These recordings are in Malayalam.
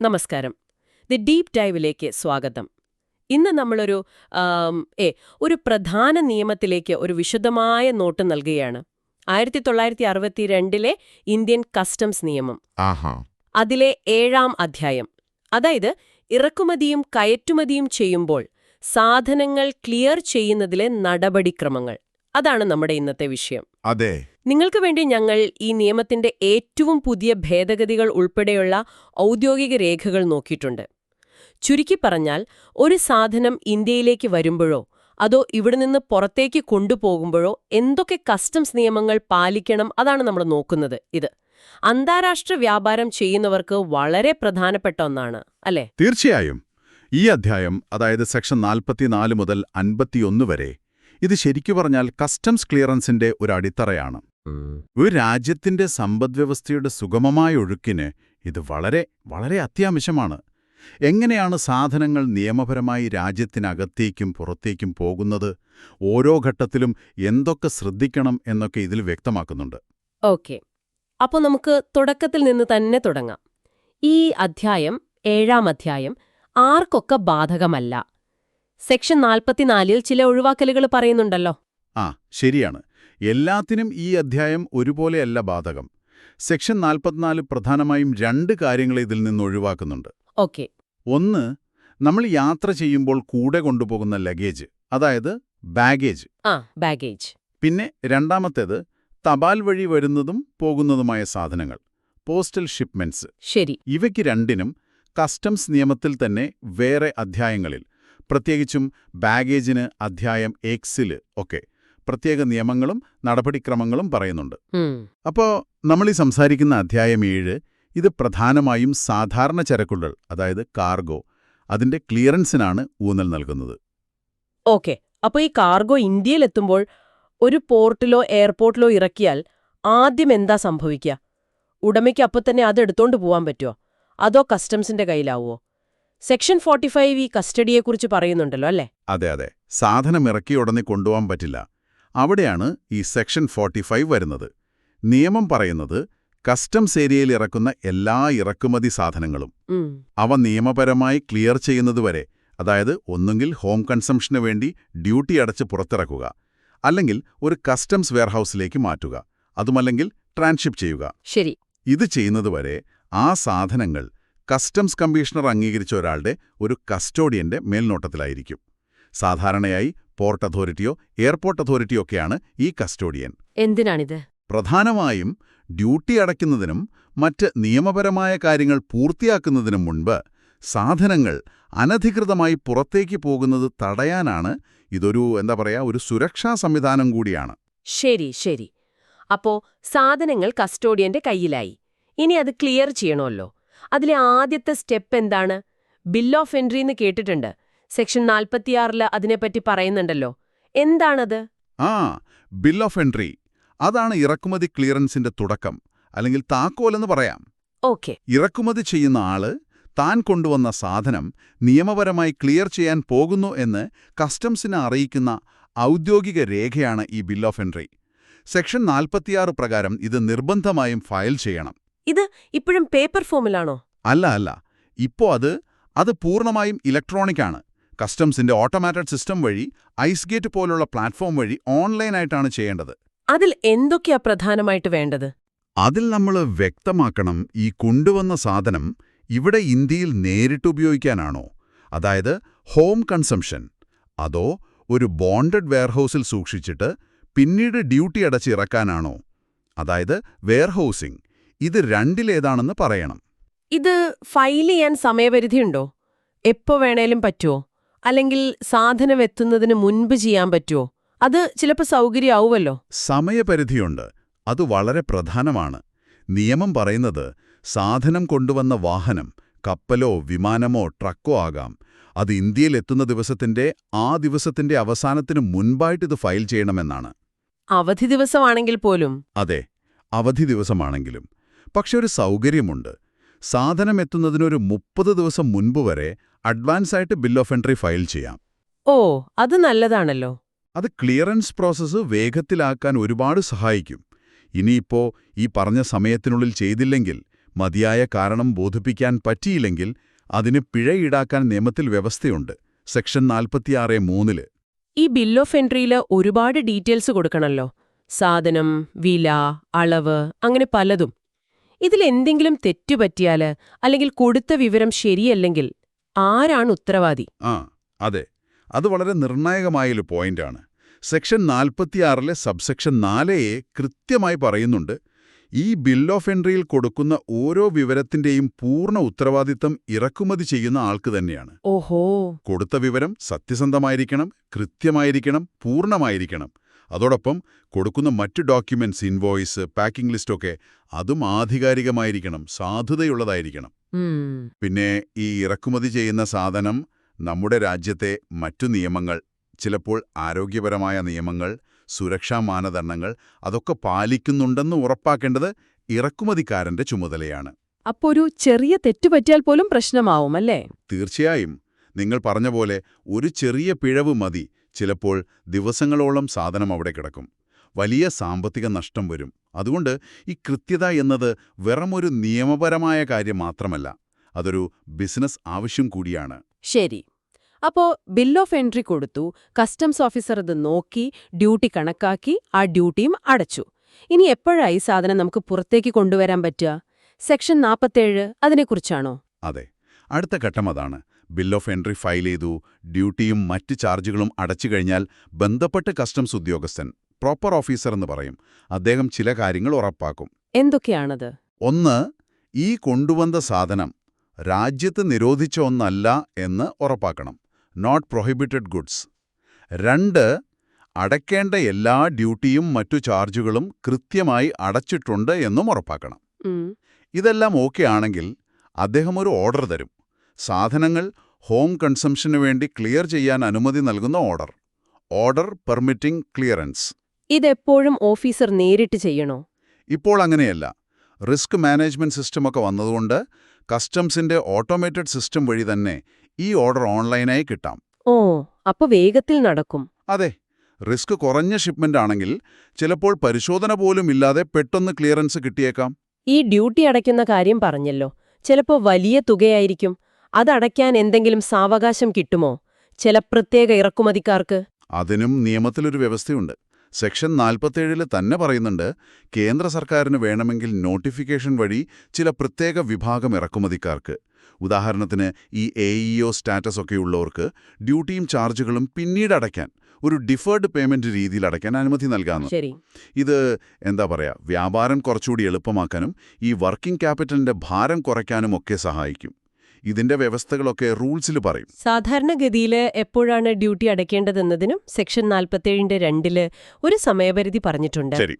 നമസ്കാരം. ദി ഡീപ് ഡൈവിലേക്ക് സ്വാഗതം. ഇന്ന് നമ്മളൊരു ഒരു പ്രധാന നിയമത്തിലേക്ക് ഒരു വിശദമായ നോട്ട് നൽകുകയാണ്. 1962 ഇന്ത്യൻ കസ്റ്റംസ് നിയമം. അതിലെ 7-ാം അധ്യായം. അതായത് ഇറക്കുമതിയും കയറ്റുമതിയും ചെയ്യുമ്പോൾ സാധനങ്ങൾ ക്ലിയർ ചെയ്യുന്നതിലെ നടപടിക്രമങ്ങൾ. അതാണ് നമ്മുടെ ഇന്നത്തെ വിഷയം. അതെ. നിങ്ങൾക്ക് വേണ്ടി ഞങ്ങൾ ഈ നിയമത്തിന്റെ ഏറ്റവും പുതിയ ഭേദഗതികൾ ഉൾപ്പെടെയുള്ള ഔദ്യോഗിക രേഖകൾ നോക്കിയിട്ടുണ്ട്. ചുരുക്കി പറഞ്ഞാൽ, ഒരു സാധനം ഇന്ത്യയിലേക്ക് വരുമ്പോഴോ അതോ ഇവിടെ നിന്ന് പുറത്തേക്ക് കൊണ്ടുപോകുമ്പോഴോ എന്തൊക്കെ കസ്റ്റംസ് നിയമങ്ങൾ പാലിക്കണം, അതാണ് നമ്മൾ നോക്കുന്നത്. ഇത് അന്താരാഷ്ട്ര വ്യാപാരം ചെയ്യുന്നവർക്ക് വളരെ പ്രധാനപ്പെട്ട ഒന്നാണ്, അല്ലേ? തീർച്ചയായും. ഈ അധ്യായം, അതായത് സെക്ഷൻ 44 മുതൽ 51 വരെ, ഇത് ശരിക്കു പറഞ്ഞാൽ കസ്റ്റംസ് ക്ലിയറൻസിന്റെ ഒരു അടിത്തറയാണ്. ഒരു രാജ്യത്തിന്റെ സമ്പദ്വ്യവസ്ഥയുടെ സുഗമമായ ഒഴുക്കിന് ഇത് വളരെ വളരെ അത്യാവശ്യമാണ്. എങ്ങനെയാണ് സാധനങ്ങൾ നിയമപരമായി രാജ്യത്തിനകത്തേക്കും പുറത്തേക്കും പോകുന്നത്, ഓരോ ഘട്ടത്തിലും എന്തൊക്കെ ശ്രദ്ധിക്കണം എന്നൊക്കെ ഇതിൽ വ്യക്തമാക്കുന്നുണ്ട്. ഓക്കെ, അപ്പോൾ നമുക്ക് തുടക്കത്തിൽ നിന്ന് തന്നെ തുടങ്ങാം. ഈ അധ്യായം, 7-ാം അധ്യായം, ആർക്കൊക്കെ ബാധകമല്ല? സെക്ഷൻ 44-ൽ ചില ഒഴിവാക്കലുകൾ പറയുന്നുണ്ടല്ലോ. ശരിയാണ്. എല്ലാത്തിനും ഈ അധ്യായം ഒരുപോലെയല്ല ബാധകം. സെക്ഷൻ 44 പ്രധാനമായും 2 കാര്യങ്ങൾ ഇതിൽ നിന്ന് ഒഴിവാക്കുന്നുണ്ട്. ഓക്കെ. ഒന്ന്, നമ്മൾ യാത്ര ചെയ്യുമ്പോൾ കൂടെ കൊണ്ടുപോകുന്ന ലഗേജ്, അതായത് ബാഗേജ്. ബാഗേജ്. പിന്നെ രണ്ടാമത്തേത്, തപാൽ വഴി വരുന്നതും പോകുന്നതുമായ സാധനങ്ങൾ, പോസ്റ്റൽ ഷിപ്മെന്റ്സ്. ശരി. ഇവയ്ക്ക് രണ്ടിനും കസ്റ്റംസ് നിയമത്തിൽ തന്നെ വേറെ അധ്യായങ്ങളിൽ, പ്രത്യേകിച്ചും ബാഗേജിന് അധ്യായം 6-ൽ ഒക്കെ പ്രത്യേക നിയമങ്ങളും നടപടിക്രമങ്ങളും പറയുന്നുണ്ട്. അപ്പോൾ നമ്മൾ ഈ സംസാരിക്കുന്ന അധ്യായം 7, ഇത് പ്രധാനമായും സാധാരണ ചരക്കുകൾ, അതായത് കാർഗോ, അതിന്റെ ക്ലിയറൻസിനാണ് ഊന്നൽ നൽകുന്നത്. ഓക്കെ. അപ്പോൾ ഈ കാർഗോ ഇന്ത്യയിലെത്തുമ്പോൾ ഒരു പോർട്ടിലോ എയർപോർട്ടിലോ ഇറക്കിയാൽ ആദ്യം എന്താ സംഭവിക്കുക? ഉടമയ്ക്ക് അപ്പോൾ തന്നെ അത് എടുത്തോണ്ട് പോവാൻ പറ്റുമോ, അതോ കസ്റ്റംസിന്റെ കയ്യിലാവുമോ? സെക്ഷൻ 45 ഈ കസ്റ്റഡിയെക്കുറിച്ച് പറയുന്നുണ്ടല്ലോ, അല്ലേ? അതെ. സാധനം ഇറക്കി ഉടനെ കൊണ്ടുപോകാൻ പറ്റില്ല. അവിടെയാണ് ഈ സെക്ഷൻ 45 വരുന്നത്. നിയമം പറയുന്നത്, കസ്റ്റംസ് ഏരിയയിൽ ഇറക്കുന്ന എല്ലാ ഇറക്കുമതി സാധനങ്ങളും അവ നിയമപരമായി ക്ലിയർ ചെയ്യുന്നതുവരെ, അതായത് ഒന്നുകിൽ ഹോം കൺസംഷന് വേണ്ടി ഡ്യൂട്ടി അടച്ച് പുറത്തിറക്കുക, അല്ലെങ്കിൽ ഒരു കസ്റ്റംസ് വെയർഹൌസിലേക്ക് മാറ്റുക, അതുമല്ലെങ്കിൽ ട്രാൻസ്ഷിപ്പ് ചെയ്യുക. ശരി. ഇത് ചെയ്യുന്നതുവരെ ആ സാധനങ്ങൾ കസ്റ്റംസ് കമ്മീഷണർ അംഗീകരിച്ച ഒരാളുടെ ഒരു കസ്റ്റോഡിയന്റെ മേൽനോട്ടത്തിലായിരിക്കും. സാധാരണയായി പോർട്ട് അതോറിറ്റിയോ എയർപോർട്ട് അതോറിറ്റിയോ ഒക്കെയാണ് ഈ കസ്റ്റോഡിയൻ. എന്തിനാണിത്? പ്രധാനമായും ഡ്യൂട്ടി അടയ്ക്കുന്നതിനും മറ്റ് നിയമപരമായ കാര്യങ്ങൾ പൂർത്തിയാക്കുന്നതിനും മുൻപ് സാധനങ്ങൾ അനധികൃതമായി പുറത്തേക്ക് പോകുന്നത് തടയാനാണ്. ഇതൊരു ഒരു സുരക്ഷാ സംവിധാനം കൂടിയാണ്. ശരി. അപ്പോ സാധനങ്ങൾ കസ്റ്റോഡിയന്റെ കയ്യിലായി. ഇനി അത് ക്ലിയർ ചെയ്യണമല്ലോ. അതിലെ ആദ്യത്തെ സ്റ്റെപ്പ് എന്താണ്? ബിൽ ഓഫ് എൻട്രി എന്ന് കേട്ടിട്ടുണ്ട്. സെക്ഷൻ 46-ൽ അതിനെപ്പറ്റി പറയുന്നുണ്ടല്ലോ. എന്താണത്? Bill of entry. അതാണ് ഇറക്കുമതി ക്ലിയറൻസിന്റെ തുടക്കം, അല്ലെങ്കിൽ താക്കോലെന്ന് പറയാം. ഓക്കെ. ഇറക്കുമതി ചെയ്യുന്ന ആള് താൻ കൊണ്ടുവന്ന സാധനം നിയമപരമായി ക്ലിയർ ചെയ്യാൻ പോകുന്നു എന്ന് കസ്റ്റംസിനെ അറിയിക്കുന്ന ഔദ്യോഗിക രേഖയാണ് ഈ ബിൽ ഓഫ് എൻട്രി. സെക്ഷൻ 46 പ്രകാരം ഇത് നിർബന്ധമായും ഫയൽ ചെയ്യണം. ഇത് ഇപ്പോഴും പേപ്പർ ഫോമിലാണോ? അല്ല. ഇപ്പോ അത് പൂർണ്ണമായും ഇലക്ട്രോണിക് ആണ്. കസ്റ്റംസിന്റെ ഓട്ടോമാറ്റഡ് സിസ്റ്റം വഴി, ഐസ് ഗേറ്റ് പോലുള്ള പ്ലാറ്റ്ഫോം വഴി ഓൺലൈനായിട്ടാണ് ചെയ്യേണ്ടത്. അതിൽ എന്തൊക്കെയാ പ്രധാനമായിട്ട് വേണ്ടത്? അതിൽ നമ്മൾ വ്യക്തമാക്കണം, ഈ കൊണ്ടുവന്ന സാധനം ഇവിടെ ഇന്ത്യയിൽ നേരിട്ട് ഉപയോഗിക്കാനാണോ, അതായത് ഹോം കൺസംഷൻ, അതോ ഒരു ബോണ്ടഡ് വെയർഹൌസിൽ സൂക്ഷിച്ചിട്ട് പിന്നീട് ഡ്യൂട്ടി അടച്ച് ഇറക്കാനാണോ, അതായത് വെയർഹൌസിംഗ്. ഇത് രണ്ടിലേതാണെന്ന് പറയണം. ഇത് ഫയൽ ചെയ്യാൻ സമയപരിധിയുണ്ടോ? എപ്പോ വേണേലും പറ്റുമോ? അല്ലെങ്കിൽ സാധനം എത്തുന്നതിന് മുൻപ് ചെയ്യാൻ പറ്റുമോ? അത് ചിലപ്പോൾ സൗകര്യമാവുമല്ലോ. സമയപരിധിയുണ്ട്. അത് വളരെ പ്രധാനമാണ്. നിയമം പറയുന്നത്, സാധനം കൊണ്ടുവന്ന വാഹനം കപ്പലോ വിമാനമോ ട്രക്കോ ആകാം, അത് ഇന്ത്യയിലെത്തുന്ന ആ ദിവസത്തിന്റെ അവസാനത്തിനു മുൻപായിട്ടിത് ഫയൽ ചെയ്യണമെന്നാണ്. അവധി ദിവസമാണെങ്കിൽ പോലും? അതെ, അവധി ദിവസമാണെങ്കിലും. പക്ഷെ ഒരു സൗകര്യമുണ്ട്. സാധനം എത്തുന്നതിനൊരു 30 ദിവസം മുൻപ് വരെ അഡ്വാൻസായിട്ട് ബിൽ ഓഫ് എൻട്രി ഫയൽ ചെയ്യാം. അത് നല്ലതാണല്ലോ. അത് ക്ലിയറൻസ് പ്രോസസ്സ് വേഗത്തിലാക്കാൻ ഒരുപാട് സഹായിക്കും. ഇനിയിപ്പോ ഈ പറഞ്ഞ സമയത്തിനുള്ളിൽ ചെയ്തില്ലെങ്കിൽ മതിയായ കാരണം ബോധിപ്പിക്കാൻ പറ്റിയില്ലെങ്കിൽ അതിന് പിഴ ഈടാക്കാൻ നിയമത്തിൽ വ്യവസ്ഥയുണ്ട്. സെക്ഷൻ 46(3) ഈ ബിൽ ഓഫ് എൻട്രിയിൽ ഒരുപാട് ഡീറ്റെയിൽസ് കൊടുക്കണമല്ലോ. സാധനം, വില, അളവ്, അങ്ങനെ പലതും. ഇതിലെന്തെങ്കിലും തെറ്റുപറ്റിയാല് അല്ലെങ്കിൽ കൊടുത്ത വിവരം ശരിയല്ലെങ്കിൽ ആരാണ് ഉത്തരവാദി? അതെ, അത് വളരെ നിർണായകമായൊരു പോയിന്റാണ്. സെക്ഷൻ 46 സബ്സെക്ഷൻ 4A കൃത്യമായി പറയുന്നുണ്ട്, ഈ ബിൽ ഓഫ് എൻട്രിയിൽ കൊടുക്കുന്ന ഓരോ വിവരത്തിന്റെയും പൂർണ്ണ ഉത്തരവാദിത്തം ഇറക്കുമതി ചെയ്യുന്ന ആൾക്ക് തന്നെയാണ്. ഓഹോ. കൊടുത്ത വിവരം സത്യസന്ധമായിരിക്കണം, കൃത്യമായിരിക്കണം, പൂർണ്ണമായിരിക്കണം. അതോടൊപ്പം കൊടുക്കുന്ന മറ്റ് ഡോക്യുമെന്റ്സ്, ഇൻവോയ്സ്, പാക്കിംഗ് ലിസ്റ്റൊക്കെ അതും ആധികാരികമായിരിക്കണം, സാധുതയുള്ളതായിരിക്കണം. പിന്നെ ഈ ഇറക്കുമതി ചെയ്യുന്ന സാധനം നമ്മുടെ രാജ്യത്തെ മറ്റു നിയമങ്ങൾ, ചിലപ്പോൾ ആരോഗ്യപരമായ നിയമങ്ങൾ, സുരക്ഷാ മാനദണ്ഡങ്ങൾ അതൊക്കെ പാലിക്കുന്നുണ്ടെന്ന് ഉറപ്പാക്കേണ്ടത് ഇറക്കുമതിക്കാരന്റെ ചുമതലയാണ്. അപ്പോ ഒരു ചെറിയ തെറ്റുപറ്റിയാൽ പോലും പ്രശ്നമാവും അല്ലേ? തീർച്ചയായും. നിങ്ങൾ പറഞ്ഞ പോലെ ഒരു ചെറിയ പിഴവ് മതി, ചിലപ്പോൾ ദിവസങ്ങളോളം സാധനം അവിടെ കിടക്കും. വലിയ സാമ്പത്തിക നഷ്ടം വരും. അതുകൊണ്ട് ഈ കൃത്യത എന്നത് വെറുമൊരു നിയമപരമായ കാര്യം മാത്രമല്ല, അതൊരു ബിസിനസ് ആവശ്യം കൂടിയാണ്. ശരി. അപ്പോ ബിൽ ഓഫ് എൻട്രി കൊടുത്തു, കസ്റ്റംസ് ഓഫീസർ ഇത് നോക്കി, ഡ്യൂട്ടി കണക്കാക്കി, ആ ഡ്യൂട്ടിയും അടച്ചു. ഇനി എപ്പോഴായി സാധനം നമുക്ക് പുറത്തേക്ക് കൊണ്ടുവരാൻ പറ്റുക? സെക്ഷൻ 47 അതിനെക്കുറിച്ചാണോ? അതെ, അടുത്ത ഘട്ടം അതാണ്. ബിൽ ഓഫ് എൻട്രി ഫയൽ ചെയ്തു, ഡ്യൂട്ടിയും മറ്റ് ചാർജുകളും അടച്ചു കഴിഞ്ഞാൽ ബന്ധപ്പെട്ട കസ്റ്റംസ് ഉദ്യോഗസ്ഥൻ, പ്രോപ്പർ ഓഫീസർ എന്ന് പറയും, അദ്ദേഹം ചില കാര്യങ്ങൾ ഉറപ്പാക്കും. എന്തൊക്കെയാണത്? 1. ഈ കൊണ്ടുവന്ന സാധനം രാജ്യത്ത് നിരോധിച്ച ഒന്നല്ല എന്ന് ഉറപ്പാക്കണം, നോട്ട് പ്രൊഹിബിറ്റഡ് ഗുഡ്സ്. 2. അടയ്ക്കേണ്ട എല്ലാ ഡ്യൂട്ടിയും മറ്റു ചാർജുകളും കൃത്യമായി അടച്ചിട്ടുണ്ട് എന്നും ഉറപ്പാക്കണം. ഇതെല്ലാം ഓക്കെ ആണെങ്കിൽ അദ്ദേഹം ഒരു ഓർഡർ തരും. സാധനങ്ങൾ ഹോം കൺസംഷനു വേണ്ടി ക്ലിയർ ചെയ്യാൻ അനുമതി നൽകുന്ന ഓർഡർ പെർമിറ്റിംഗ് ക്ലിയറൻസ്. ഇതെപ്പോഴും ഓഫീസർ നേരിട്ട് ചെയ്യണോ? ഇപ്പോൾ അങ്ങനെയല്ല. റിസ്ക് മാനേജ്മെന്റ് സിസ്റ്റമൊക്കെ വന്നതുകൊണ്ട് കസ്റ്റംസിന്റെ ഓട്ടോമേറ്റഡ് സിസ്റ്റം വഴി തന്നെ ഈ ഓർഡർ ഓൺലൈനായി കിട്ടാം. ഓ, അപ്പൊ വേഗത്തിൽ നടക്കും. അതെ, റിസ്ക് കുറഞ്ഞ ഷിപ്മെന്റ് ആണെങ്കിൽ ചിലപ്പോൾ പരിശോധന പോലും ഇല്ലാതെ പെട്ടെന്ന് ക്ലിയറൻസ് കിട്ടിയേക്കാം. ഈ ഡ്യൂട്ടി അടയ്ക്കുന്ന കാര്യം പറഞ്ഞല്ലോ, ചിലപ്പോ വലിയ തുകയായിരിക്കും. അതടയ്ക്കാൻ എന്തെങ്കിലും സാവകാശം കിട്ടുമോ ചില പ്രത്യേക ഇറക്കുമതിക്കാർക്ക്? അതിനും നിയമത്തിലൊരു വ്യവസ്ഥയുണ്ട്. സെക്ഷൻ 47 തന്നെ പറയുന്നുണ്ട്, കേന്ദ്ര സർക്കാരിന് വേണമെങ്കിൽ നോട്ടിഫിക്കേഷൻ വഴി ചില പ്രത്യേക വിഭാഗം ഇറക്കുമതിക്കാർക്ക്, ഉദാഹരണത്തിന് ഈ AEO സ്റ്റാറ്റസ് ഒക്കെയുള്ളവർക്ക് ഡ്യൂട്ടിയും ചാർജുകളും പിന്നീട് അടയ്ക്കാൻ, ഒരു ഡിഫേർഡ് പേയ്മെന്റ് രീതിയിൽ അടയ്ക്കാൻ അനുമതി നൽകാമെന്ന്. ശരി. ഇത് എന്താ പറയാ, വ്യാപാരം കുറച്ചുകൂടി എളുപ്പമാക്കാനും ഈ വർക്കിംഗ് ക്യാപിറ്റലിന്റെ ഭാരം കുറയ്ക്കാനും ഒക്കെ സഹായിക്കും. ഇതിന്റെ വ്യവസ്ഥകളൊക്കെ റൂൾസിൽ പറയും. സാധാരണഗതിയിൽ എപ്പോഴാണ് ഡ്യൂട്ടി അടയ്ക്കേണ്ടതെന്നതിനും സെക്ഷൻ 47(2) ഒരു സമയപരിധി പറഞ്ഞിട്ടുണ്ട്. ശരി.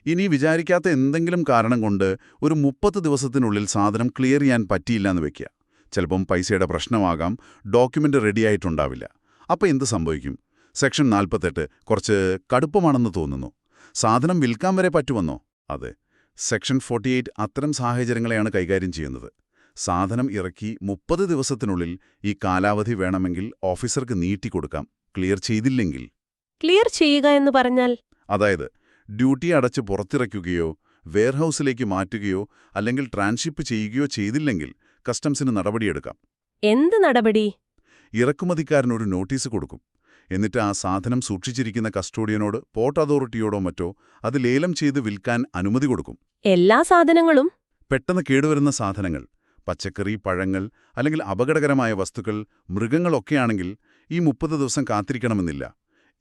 ഇനി വിചാരിക്കാത്ത എന്തെങ്കിലും കാരണം കൊണ്ട് ഒരു 30 ദിവസത്തിനുള്ളിൽ സാധനം ക്ലിയർ ചെയ്യാൻ പറ്റിയില്ലെന്ന് വെക്കുക. ചിലപ്പം പൈസയുടെ പ്രശ്നമാകാം, ഡോക്യുമെന്റ് റെഡിയായിട്ടുണ്ടാവില്ല. അപ്പോൾ എന്ത് സംഭവിക്കും? സെക്ഷൻ 48 കുറച്ച് കടുപ്പമാണെന്ന് തോന്നുന്നു. സാധനം വിൽക്കാൻ വരെ പറ്റുമെന്നോ? അതെ, സെക്ഷൻ 48 അത്തരം സാഹചര്യങ്ങളെയാണ് കൈകാര്യം ചെയ്യുന്നത്. സാധനം ഇറക്കി 30 ദിവസത്തിനുള്ളിൽ ഈ കാലാവധി വേണമെങ്കിൽ ഓഫീസർക്ക് നീട്ടിക്കൊടുക്കാം, ക്ലിയർ ചെയ്തില്ലെങ്കിൽ. ക്ലിയർ ചെയ്യുക എന്ന് പറഞ്ഞാൽ? അതായത് ഡ്യൂട്ടി അടച്ച് പുറത്തിറക്കുകയോ വെയർഹൌസിലേക്ക് മാറ്റുകയോ അല്ലെങ്കിൽ ട്രാൻസ്ഷിപ്പ് ചെയ്യുകയോ ചെയ്തില്ലെങ്കിൽ കസ്റ്റംസിന് നടപടിയെടുക്കാം. എന്ത് നടപടി? ഇറക്കുമതിക്കാരനൊരു നോട്ടീസ് കൊടുക്കും. എന്നിട്ട് ആ സാധനം സൂക്ഷിച്ചിരിക്കുന്ന കസ്റ്റോഡിയനോട്, പോർട്ട് അതോറിറ്റിയോടോ മറ്റോ അത് ലേലം ചെയ്ത് വിൽക്കാൻ അനുമതി കൊടുക്കും. എല്ലാ സാധനങ്ങളും? പെട്ടെന്ന് കേടുവരുന്ന സാധനങ്ങൾ, പച്ചക്കറി, പഴങ്ങൾ അല്ലെങ്കിൽ അപകടകരമായ വസ്തുക്കൾ, മൃഗങ്ങളൊക്കെയാണെങ്കിൽ ഈ 30 ദിവസം കാത്തിരിക്കണമെന്നില്ല,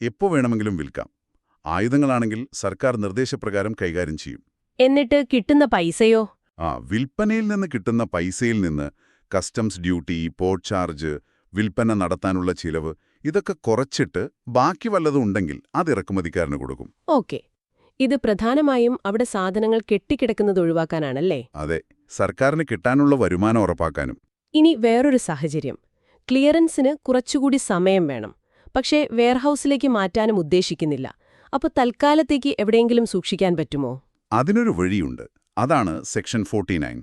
എപ്പോ വേണമെങ്കിലും വിൽക്കാം. ആയുധങ്ങളാണെങ്കിൽ സർക്കാർ നിർദ്ദേശപ്രകാരം കൈകാര്യം ചെയ്യും. എന്നിട്ട് കിട്ടുന്ന പൈസയോ? വിൽപ്പനയിൽ നിന്ന് കിട്ടുന്ന പൈസയിൽ നിന്ന് കസ്റ്റംസ് ഡ്യൂട്ടി, പോർട്ട് ചാർജ്, വിൽപ്പന നടത്താനുള്ള ചിലവ് ഇതൊക്കെ കുറച്ചിട്ട് ബാക്കി വല്ലതും ഉണ്ടെങ്കിൽ അത് ഇറക്കുമതിക്കാരന് കൊടുക്കും. ഓക്കെ. ഇത് പ്രധാനമായും അവിടെ സാധനങ്ങൾ കെട്ടിക്കിടക്കുന്നത് ഒഴിവാക്കാനാണല്ലേ? അതെ, സർക്കാരിന് കിട്ടാനുള്ള വരുമാനം ഉറപ്പാക്കാനും. ഇനി വേറൊരു സാഹചര്യം. ക്ലിയറൻസിന് കുറച്ചുകൂടി സമയം വേണം, പക്ഷേ വെയർഹൌസിലേക്ക് മാറ്റാനും ഉദ്ദേശിക്കുന്നില്ല. അപ്പോൾ തൽക്കാലത്തേക്ക് എവിടെയെങ്കിലും സൂക്ഷിക്കാൻ പറ്റുമോ? അതിനൊരു വഴിയുണ്ട്. അതാണ് സെക്ഷൻ 49.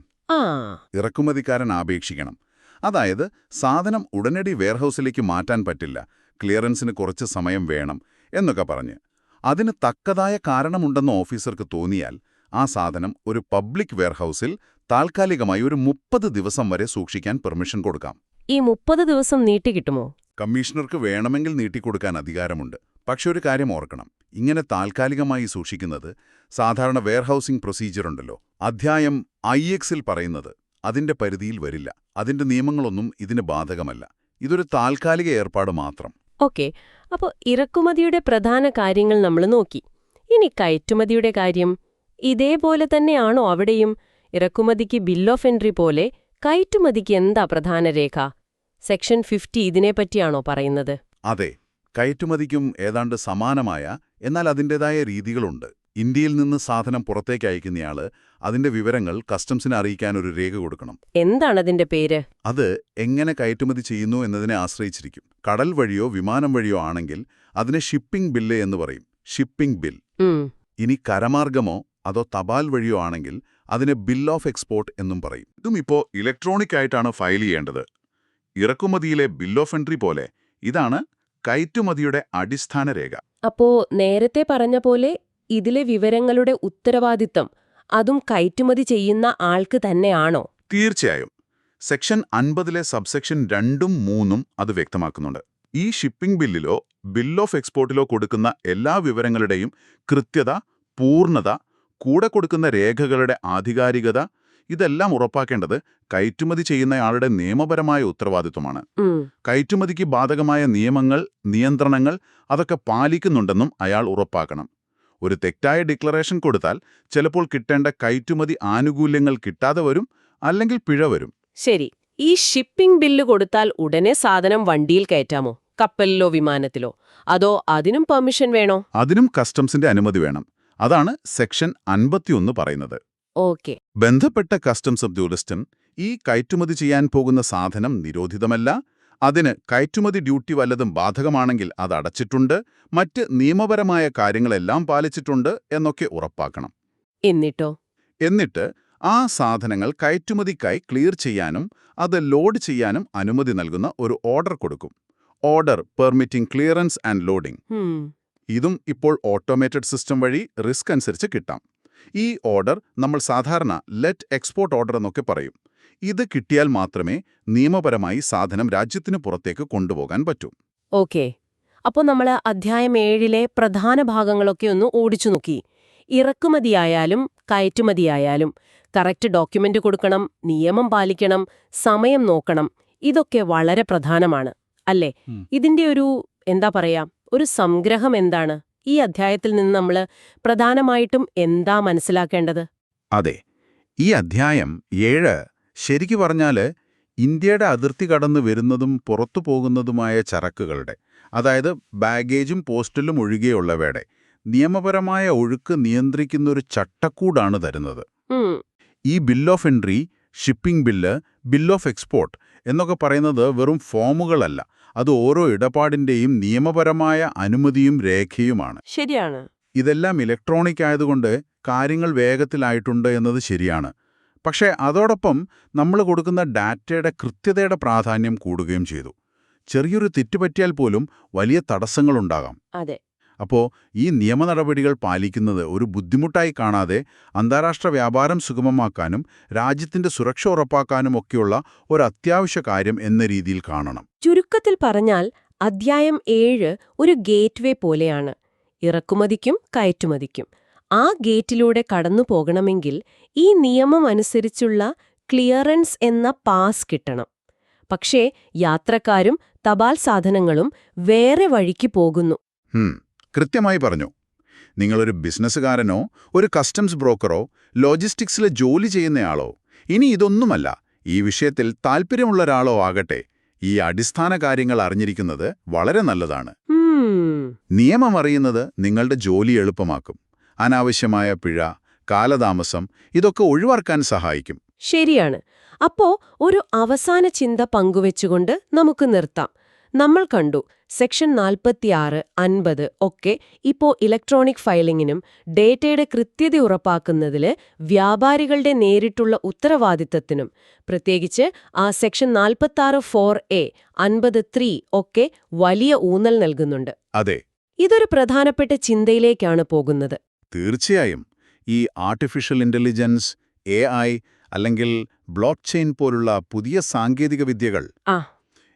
ഇറക്കുമതിക്കാരൻ അപേക്ഷിക്കണം. അതായത് സാധനം ഉടനടി വെയർഹൌസിലേക്ക് മാറ്റാൻ പറ്റില്ല, ക്ലിയറൻസിന് കുറച്ച് സമയം വേണം എന്നൊക്കെ പറഞ്ഞ്. അതിന് തക്കതായ കാരണമുണ്ടെന്ന് ഓഫീസർക്ക് തോന്നിയാൽ ആ സാധനം ഒരു പബ്ലിക് വെയർഹൌസിൽ താൽക്കാലികമായി ഒരു 30 ദിവസം വരെ സൂക്ഷിക്കാൻ പെർമിഷൻ കൊടുക്കാം. ഈ 30 ദിവസം നീട്ടിക്കിട്ടുമോ? കമ്മീഷണർക്ക് വേണമെങ്കിൽ നീട്ടിക്കൊടുക്കാൻ അധികാരമുണ്ട്. പക്ഷെ ഒരു കാര്യം ഓർക്കണം, ഇങ്ങനെ താൽക്കാലികമായി സൂക്ഷിക്കുന്നത് സാധാരണ വെയർഹൌസിംഗ് പ്രൊസീജിയറുണ്ടല്ലോ, അധ്യായം IXൽ പറയുന്നത് അതിന്റെ പരിധിയിൽ വരില്ല. അതിന്റെ നിയമങ്ങളൊന്നും ഇതിന് ബാധകമല്ല. ഇതൊരു താൽക്കാലിക ഏർപ്പാട് മാത്രം. ഓക്കെ, അപ്പോൾ ഇറക്കുമതിയുടെ പ്രധാന കാര്യങ്ങൾ നമ്മൾ നോക്കി. ഇനി കയറ്റുമതിയുടെ കാര്യം ഇതേപോലെ തന്നെയാണോ അവിടെയും? ഇറക്കുമതിക്ക് ബിൽ ഓഫ് എൻട്രി പോലെ കയറ്റുമതിക്ക് എന്താ പ്രധാന രേഖ? സെക്ഷൻ 50 ഇതിനെപ്പറ്റിയാണോ പറയുന്നത്? അതെ, കയറ്റുമതിക്കും ഏതാണ്ട് സമാനമായ എന്നാൽ അതിൻ്റെതായ രീതികളുണ്ട്. ഇന്ത്യയിൽ നിന്ന് സാധനം പുറത്തേക്ക് അയക്കുന്നയാള് അതിന്റെ വിവരങ്ങൾ കസ്റ്റംസിനെ അറിയിക്കാൻ ഒരു രേഖ കൊടുക്കണം. എന്താണതിന്റെ പേര്? അത് എങ്ങനെ കയറ്റുമതി ചെയ്യുന്നു എന്നതിനെ ആശ്രയിച്ചിരിക്കും. കടൽ വഴിയോ വിമാനം വഴിയോ ആണെങ്കിൽ അതിനെ ഷിപ്പിംഗ് ബില്ല് എന്ന് പറയും, ഷിപ്പിംഗ് ബിൽ. ഇനി കരമാർഗമോ അതോ തപാൽ വഴിയോ ആണെങ്കിൽ അതിനെ ബിൽ ഓഫ് എക്സ്പോർട്ട് എന്നും പറയും. ഇതും ഇപ്പോൾ ഇലക്ട്രോണിക് ആയിട്ടാണ് ഫയൽ ചെയ്യേണ്ടത്. ഇറക്കുമതിയിലെ ബിൽ ഓഫ് എൻട്രി പോലെ ഇതാണ് കയറ്റുമതിയുടെ അടിസ്ഥാന രേഖ. അപ്പോ നേരത്തെ പറഞ്ഞ പോലെ ഇതിലെ വിവരങ്ങളുടെ ഉത്തരവാദിത്തം അതും കയറ്റുമതി ചെയ്യുന്ന ആൾക്ക് തന്നെയാണോ? തീർച്ചയായും. സെക്ഷൻ 50ലെ സബ്സെക്ഷൻ 2ഉം 3ഉം അത് വ്യക്തമാക്കുന്നുണ്ട്. ഈ ഷിപ്പിംഗ് ബില്ലിലോ ബിൽ ഓഫ് എക്സ്പോർട്ടിലോ കൊടുക്കുന്ന എല്ലാ വിവരങ്ങളുടെയും കൃത്യത, പൂർണ്ണത, കൂടെ കൊടുക്കുന്ന രേഖകളുടെ ആധികാരികത, ഇതെല്ലാം ഉറപ്പാക്കേണ്ടത് കയറ്റുമതി ചെയ്യുന്നയാളുടെ നിയമപരമായ ഉത്തരവാദിത്വമാണ്. കയറ്റുമതിക്ക് ബാധകമായ നിയമങ്ങൾ, നിയന്ത്രണങ്ങൾ അതൊക്കെ പാലിക്കുന്നുണ്ടെന്നും അയാൾ ഉറപ്പാക്കണം. ഒരു തെറ്റായ ഡിക്ലറേഷൻ കൊടുത്താൽ ചിലപ്പോൾ കിട്ടേണ്ട കയറ്റുമതി ആനുകൂല്യങ്ങൾ കിട്ടാതെ വരും, അല്ലെങ്കിൽ പിഴ വരും. ശരി, ഈ ഷിപ്പിംഗ് ബില്ല് കൊടുത്താൽ ഉടനെ സാധനം വണ്ടിയിൽ കയറ്റാമോ? കപ്പലിലോ വിമാനത്തിലോ? അതോ അതിനും പെർമിഷൻ വേണോ? അതിനും കസ്റ്റംസിന്റെ അനുമതി വേണം. അതാണ് സെക്ഷൻ 51 പറയുന്നത്. ഓക്കെ. ബന്ധപ്പെട്ട കസ്റ്റംസ് ഉദ്യോഗസ്ഥൻ ഈ കയറ്റുമതി ചെയ്യാൻ പോകുന്ന സാധനം നിരോധിതമല്ല, അതിന് കയറ്റുമതി ഡ്യൂട്ടി വല്ലതും ബാധകമാണെങ്കിൽ അത് അടച്ചിട്ടുണ്ട്, മറ്റ് നിയമപരമായ കാര്യങ്ങളെല്ലാം പാലിച്ചിട്ടുണ്ട് എന്നൊക്കെ ഉറപ്പാക്കണം. എന്നിട്ട് ആ സാധനങ്ങൾ കയറ്റുമതിക്കായി ക്ലിയർ ചെയ്യാനും അത് ലോഡ് ചെയ്യാനും അനുമതി നൽകുന്ന ഒരു ഓർഡർ കൊടുക്കും. Order permitting clearance and loading. ഇതും ഇപ്പോൾ ഓട്ടോമേറ്റഡ് സിസ്റ്റം വഴി റിസ്ക് അനുസരിച്ച് കിട്ടാം. ഈ ഓർഡർ നമ്മൾ സാധാരണ ലെറ്റ് എക്സ്പോർട്ട് ഓർഡർ എന്നൊക്കെ പറയും. ഇത് കിട്ടിയാൽ മാത്രമേ നിയമപരമായി സാധനം രാജ്യത്തിന് പുറത്തേക്ക് കൊണ്ടുപോകാൻ പറ്റൂ. ഓക്കെ, അപ്പോൾ നമ്മൾ അധ്യായം 7ലെ പ്രധാന ഭാഗങ്ങളൊക്കെ ഒന്ന് ഓടിച്ചു നോക്കി. ഇറക്കുമതിയായാലും കയറ്റുമതിയായാലും കറക്റ്റ് ഡോക്യുമെന്റ് കൊടുക്കണം, നിയമം പാലിക്കണം, സമയം നോക്കണം. ഇതൊക്കെ വളരെ പ്രധാനമാണ് അല്ലേ? ഇതിന്റെ ഒരു സംഗ്രഹം എന്താണ്? ഈ അധ്യായത്തിൽ നിന്ന് നമ്മൾ പ്രധാനമായിട്ടും എന്താ മനസ്സിലാക്കേണ്ടത്? അതെ, ഈ അധ്യായം 7 ശരിക്കു പറഞ്ഞാൽ ഇന്ത്യയുടെ അതിർത്തി കടന്നു വരുന്നതും പുറത്തു പോകുന്നതുമായ ചരക്കുകളുടെ, അതായത് ബാഗേജും പോസ്റ്റലും ഒഴികെയുള്ളവയുടെ നിയമപരമായ ഒഴുക്ക് നിയന്ത്രിക്കുന്നൊരു ചട്ടക്കൂടാണ് തരുന്നത്. ഈ bill of entry, shipping bill, bill of export എന്നൊക്കെ പറയുന്നത് വെറും ഫോമുകളല്ല, അത് ഓരോ ഇടപാടിന്റെയും നിയമപരമായ അനുമതിയും രേഖയുമാണ്. ശരിയാണ്. ഇതെല്ലാം ഇലക്ട്രോണിക് ആയതുകൊണ്ട് കാര്യങ്ങൾ വേഗത്തിലായിട്ടുണ്ട് എന്നത് ശരിയാണ്. പക്ഷേ അതോടൊപ്പം നമ്മൾ കൊടുക്കുന്ന ഡാറ്റയുടെ കൃത്യതയുടെ പ്രാധാന്യം കൂടുകയും ചെയ്തു. ചെറിയൊരു തെറ്റുപറ്റിയാൽ പോലും വലിയ തടസ്സങ്ങളുണ്ടാകാം. അതെ. അപ്പോൾ ഈ നിയമ നടപടികൾ പാലിക്കുന്നത് ഒരു ബുദ്ധിമുട്ടായി കാണാതെ അന്താരാഷ്ട്ര വ്യാപാരം സുഗമമാക്കാനും രാജ്യത്തിന്റെ സുരക്ഷ ഉറപ്പാക്കാനും ഒക്കെയുള്ള ഒരു അത്യാവശ്യ കാര്യം എന്ന രീതിയിൽ കാണണം. ചുരുക്കത്തിൽ പറഞ്ഞാൽ അധ്യായം 7 ഒരു ഗേറ്റ്വേ പോലെയാണ്. ഇറക്കുമതിക്കും കയറ്റുമതിക്കും ആ ഗേറ്റിലൂടെ കടന്നു പോകണമെങ്കിൽ ഈ നിയമം അനുസരിച്ചുള്ള ക്ലിയറൻസ് എന്ന പാസ് കിട്ടണം. പക്ഷേ യാത്രക്കാരും തപാൽ സാധനങ്ങളും വേറെ വഴിക്ക് പോകുന്നു. കൃത്യമായി പറഞ്ഞു. നിങ്ങളൊരു ബിസിനസ്സുകാരനോ ഒരു കസ്റ്റംസ് ബ്രോക്കറോ ലോജിസ്റ്റിക്സിലെ ജോലി ചെയ്യുന്നയാളോ ഇനി ഇതൊന്നുമല്ല, ഈ വിഷയത്തിൽ താൽപ്പര്യമുള്ള ഒരാളോ ആകട്ടെ, ഈ അടിസ്ഥാന കാര്യങ്ങൾ അറിഞ്ഞിരിക്കുന്നത് വളരെ നല്ലതാണ്. നിയമം അറിയുന്നത് നിങ്ങളുടെ ജോലി എളുപ്പമാക്കും. അനാവശ്യമായ പിഴ, കാലതാമസം ഇതൊക്കെ ഒഴിവാക്കാൻ സഹായിക്കും. ശരിയാണ്. അപ്പോ ഒരു അവസാന ചിന്ത പങ്കുവെച്ചുകൊണ്ട് നമുക്ക് നിർത്താം. നമ്മൾ കണ്ടു സെക്ഷൻ 46, 50 ഒക്കെ ഇപ്പോ ഇലക്ട്രോണിക് ഫയലിംഗിനും ഡേറ്റയുടെ കൃത്യത ഉറപ്പാക്കുന്നതില് വ്യാപാരികളുടെ നേരിട്ടുള്ള ഉത്തരവാദിത്തത്തിനും, പ്രത്യേകിച്ച് ആ സെക്ഷൻ 46(4)(a), 50(3) ഒക്കെ വലിയ ഊന്നൽ നൽകുന്നുണ്ട്. അതെ, ഇതൊരു പ്രധാനപ്പെട്ട ചിന്തയിലേക്കാണ് പോകുന്നത്. തീർച്ചയായും. ഈ ആർട്ടിഫിഷ്യൽ ഇന്റലിജൻസ്, AI അല്ലെങ്കിൽ ബ്ലോക്ക് ചെയിൻ പോലുള്ള പുതിയ സാങ്കേതിക വിദ്യകൾ ആ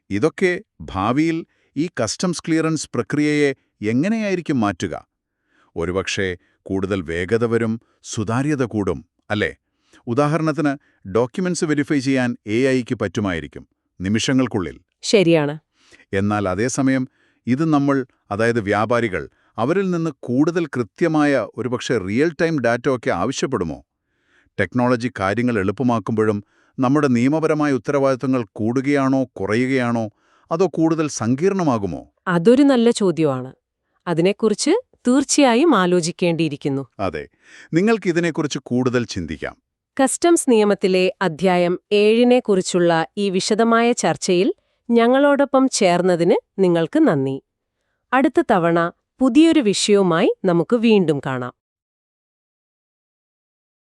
ഇതൊക്കെ ഭാവിയിൽ ഈ കസ്റ്റംസ് ക്ലിയറൻസ് പ്രക്രിയയെ എങ്ങനെയായിരിക്കും മാറ്റുക? ഒരുപക്ഷെ കൂടുതൽ വേഗത വരും, സുതാര്യത കൂടും, അല്ലേ? ഉദാഹരണത്തിന് ഡോക്യുമെന്റ്സ് വെരിഫൈ ചെയ്യാൻ AI-ക്ക് പറ്റുമായിരിക്കും നിമിഷങ്ങൾക്കുള്ളിൽ. ശരിയാണ്. എന്നാൽ അതേസമയം ഇത് അതായത് വ്യാപാരികൾ, അവരിൽ നിന്ന് കൂടുതൽ കൃത്യമായ ഒരുപക്ഷെ റിയൽ ടൈം ഡാറ്റ ഒക്കെ ആവശ്യപ്പെടുമോ? ടെക്നോളജി കാര്യങ്ങൾ എളുപ്പമാക്കുമ്പോഴും നമ്മുടെ നിയമപരമായ ഉത്തരവാദിത്തങ്ങൾ കൂടുകയാണോ കുറയുകയാണോ, അതോ കൂടുതൽ സങ്കീർണമാകുമോ? അതൊരു നല്ല ചോദ്യമാണ്. അതിനെക്കുറിച്ച് തീർച്ചയായും ആലോചിക്കേണ്ടിയിരിക്കുന്നു. അതെ, നിങ്ങൾക്ക് ഇതിനെക്കുറിച്ച് കൂടുതൽ ചിന്തിക്കാം. കസ്റ്റംസ് നിയമത്തിലെ അധ്യായം 7-നെക്കുറിച്ചുള്ള ഈ വിശദമായ ചർച്ചയിൽ ഞങ്ങളോടൊപ്പം ചേർന്നതിന് നിങ്ങൾക്ക് നന്ദി. അടുത്ത തവണ പുതിയൊരു വിഷയവുമായി നമുക്ക് വീണ്ടും കാണാം.